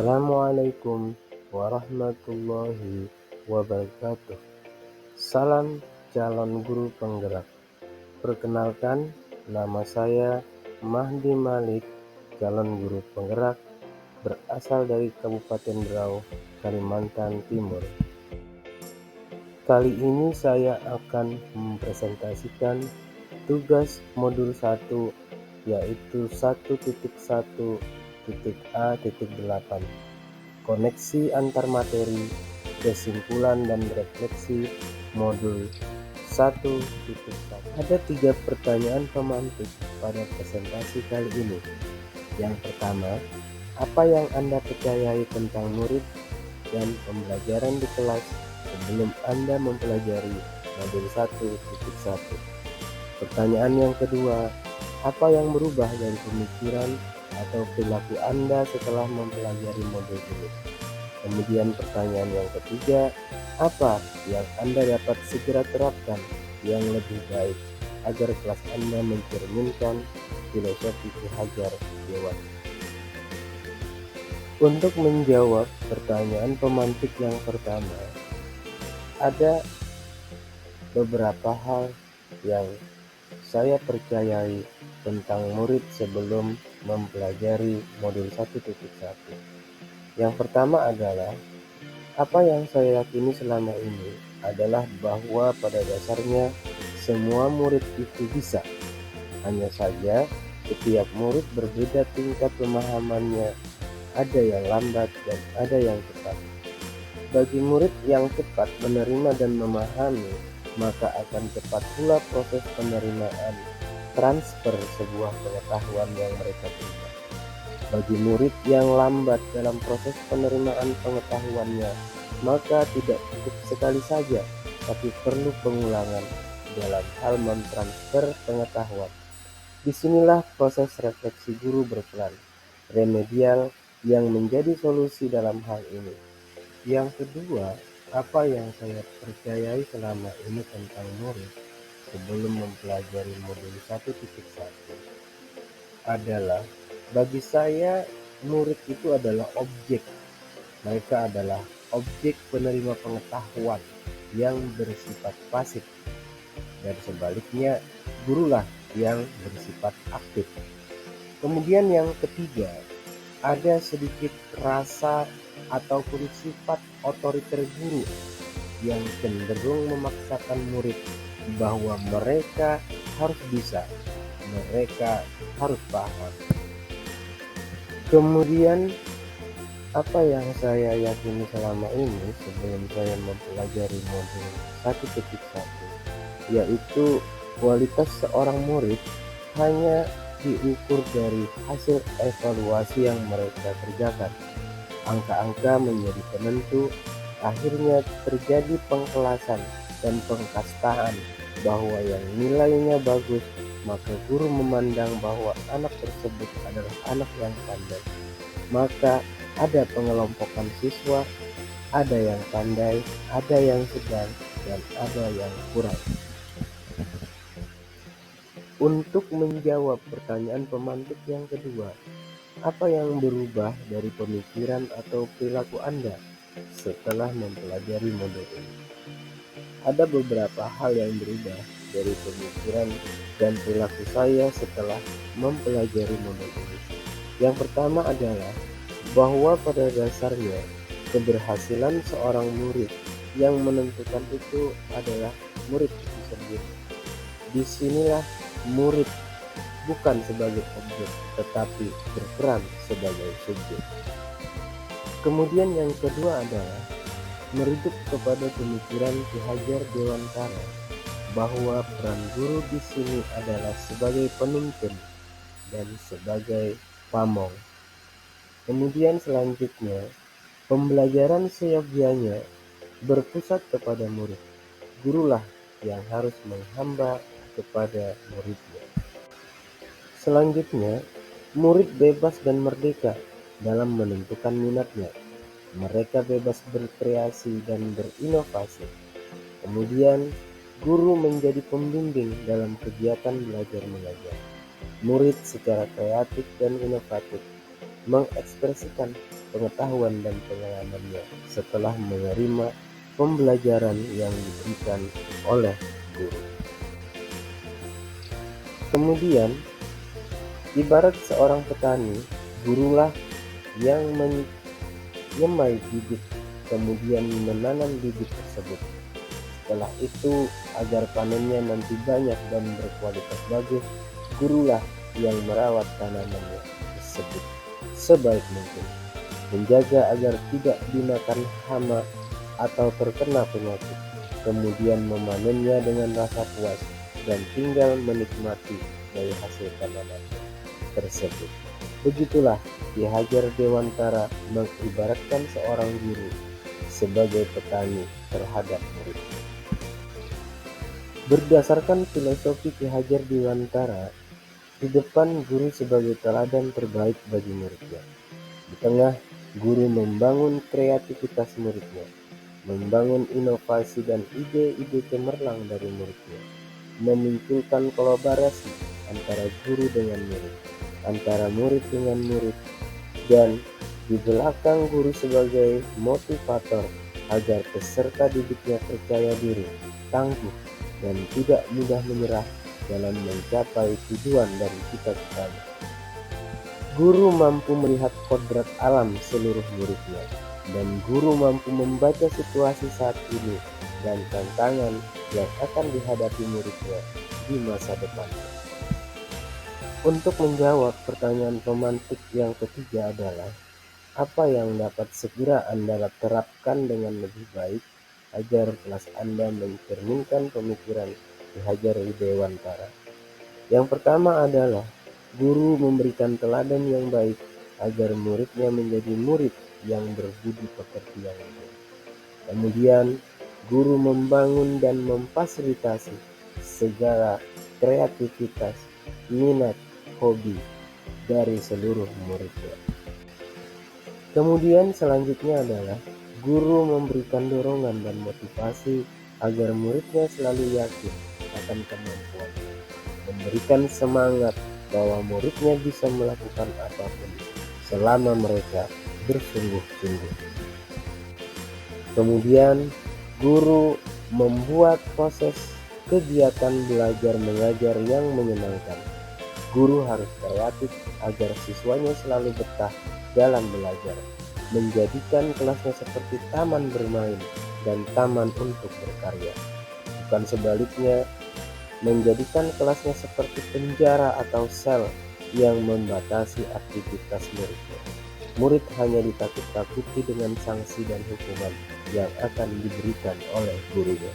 Assalamualaikum warahmatullahi wabarakatuh. Salam calon guru penggerak. Perkenalkan, nama saya Mahdi Malik, calon guru penggerak berasal dari Kabupaten Berau, Kalimantan Timur. Kali ini saya akan mempresentasikan tugas modul 1, yaitu 1.1.A.8, koneksi antar materi, kesimpulan dan refleksi modul 1.1. Ada 3 pertanyaan pemantik pada presentasi kali ini. Yang pertama, apa yang Anda percayai tentang murid dan pembelajaran di kelas sebelum Anda mempelajari modul 1.1? Pertanyaan yang kedua, apa yang berubah dari pemikiran atau perilaku Anda setelah mempelajari modul ini? Kemudian pertanyaan yang ketiga, apa yang Anda dapat segera terapkan yang lebih baik agar kelas Anda mencerminkan filosofi Ki Hajar Dewantara? Untuk menjawab pertanyaan pemantik yang pertama, ada beberapa hal yang saya percayai tentang murid sebelum mempelajari modul 1.1. Yang pertama adalah, apa yang saya yakini selama ini adalah bahwa pada dasarnya semua murid itu bisa. Hanya saja setiap murid berbeda tingkat pemahamannya, ada yang lambat dan ada yang cepat. Bagi murid yang cepat menerima dan memahami, maka akan cepat pula proses penerimaan transfer sebuah pengetahuan yang mereka terima. Bagi murid yang lambat dalam proses penerimaan pengetahuannya, maka tidak cukup sekali saja, tapi perlu pengulangan dalam hal mentransfer pengetahuan. Disinilah proses refleksi guru berperan, remedial yang menjadi solusi dalam hal ini. Yang kedua, apa yang saya percayai selama ini tentang murid sebelum mempelajari modul 1.1 adalah, bagi saya murid itu adalah objek. Mereka adalah objek penerima pengetahuan yang bersifat pasif, dan sebaliknya gurulah yang bersifat aktif. Kemudian yang ketiga, ada sedikit rasa ataupun sifat otoriter guru yang cenderung memaksakan murid bahwa mereka harus bisa, mereka harus paham. Kemudian apa yang saya yakini selama ini sebelum saya mempelajari modul 1.1, yaitu kualitas seorang murid hanya diukur dari hasil evaluasi yang mereka kerjakan. Angka-angka menjadi penentu, akhirnya terjadi pengkelasan dan pengkastaan bahwa yang nilainya bagus, maka guru memandang bahwa anak tersebut adalah anak yang pandai. Maka ada pengelompokan siswa, ada yang pandai, ada yang sedang, dan ada yang kurang. Untuk menjawab pertanyaan pemantik yang kedua, apa yang berubah dari pemikiran atau perilaku Anda setelah mempelajari modul ini? Ada beberapa hal yang berubah dari pemikiran dan perilaku saya setelah mempelajari modul ini. Yang pertama adalah bahwa pada dasarnya keberhasilan seorang murid yang menentukan itu adalah murid itu sendiri. Disinilah murid bukan sebagai objek, tetapi berperan sebagai subjek. Kemudian yang kedua adalah merujuk kepada pemikiran Ki Hajar Dewantara bahwa peran guru di sini adalah sebagai penuntun dan sebagai pamong. Kemudian selanjutnya, pembelajaran seyogyanya berpusat kepada murid. Gurulah yang harus menghamba kepada muridnya. Selanjutnya, murid bebas dan merdeka dalam menentukan minatnya. Mereka bebas berkreasi dan berinovasi. Kemudian, guru menjadi pembimbing dalam kegiatan belajar mengajar. Murid secara kreatif dan inovatif mengekspresikan pengetahuan dan pengalamannya setelah menerima pembelajaran yang diberikan oleh guru. Kemudian, ibarat seorang petani, gurulah yang menyemai bibit, kemudian menanam bibit tersebut. Setelah itu, agar panennya nanti banyak dan berkualitas bagus, gurulah yang merawat tanamannya tersebut sebaik mungkin, menjaga agar tidak dimakan hama atau terkena penyakit, kemudian memanennya dengan rasa puas dan tinggal menikmati dari hasil tanaman tersebut. Begitulah Ki Hajar Dewantara mengibaratkan seorang guru sebagai petani terhadap murid. Berdasarkan filosofi Ki Hajar Dewantara, di depan guru sebagai teladan terbaik bagi muridnya. Di tengah, guru membangun kreativitas muridnya, membangun inovasi dan ide-ide cemerlang dari muridnya, memunculkan kolaborasi antara guru dengan murid, antara murid dengan murid, dan di belakang guru sebagai motivator agar peserta didiknya percaya diri, tangguh, dan tidak mudah menyerah dalam mencapai tujuan dan cita-citanya. Guru mampu melihat kodrat alam seluruh muridnya, dan guru mampu membaca situasi saat ini dan tantangan yang akan dihadapi muridnya di masa depan. Untuk menjawab pertanyaan pemantik yang ketiga adalah, apa yang dapat segera Anda terapkan dengan lebih baik agar kelas Anda mencerminkan pemikiran Ki Hajar Dewantara? Yang pertama adalah, guru memberikan teladan yang baik agar muridnya menjadi murid yang berbudi pekerti yang luhur. Kemudian, guru membangun dan memfasilitasi segala kreativitas, minat, hobi dari seluruh muridnya. Kemudian selanjutnya adalah, guru memberikan dorongan dan motivasi agar muridnya selalu yakin akan kemampuannya, memberikan semangat bahwa muridnya bisa melakukan apapun selama mereka bersungguh-sungguh. Kemudian, guru membuat proses kegiatan belajar mengajar yang menyenangkan. Guru harus kreatif agar siswanya selalu betah dalam belajar, menjadikan kelasnya seperti taman bermain dan taman untuk berkarya, bukan sebaliknya menjadikan kelasnya seperti penjara atau sel yang membatasi aktivitas muridnya. Murid hanya ditakut-takuti dengan sanksi dan hukuman yang akan diberikan oleh gurunya.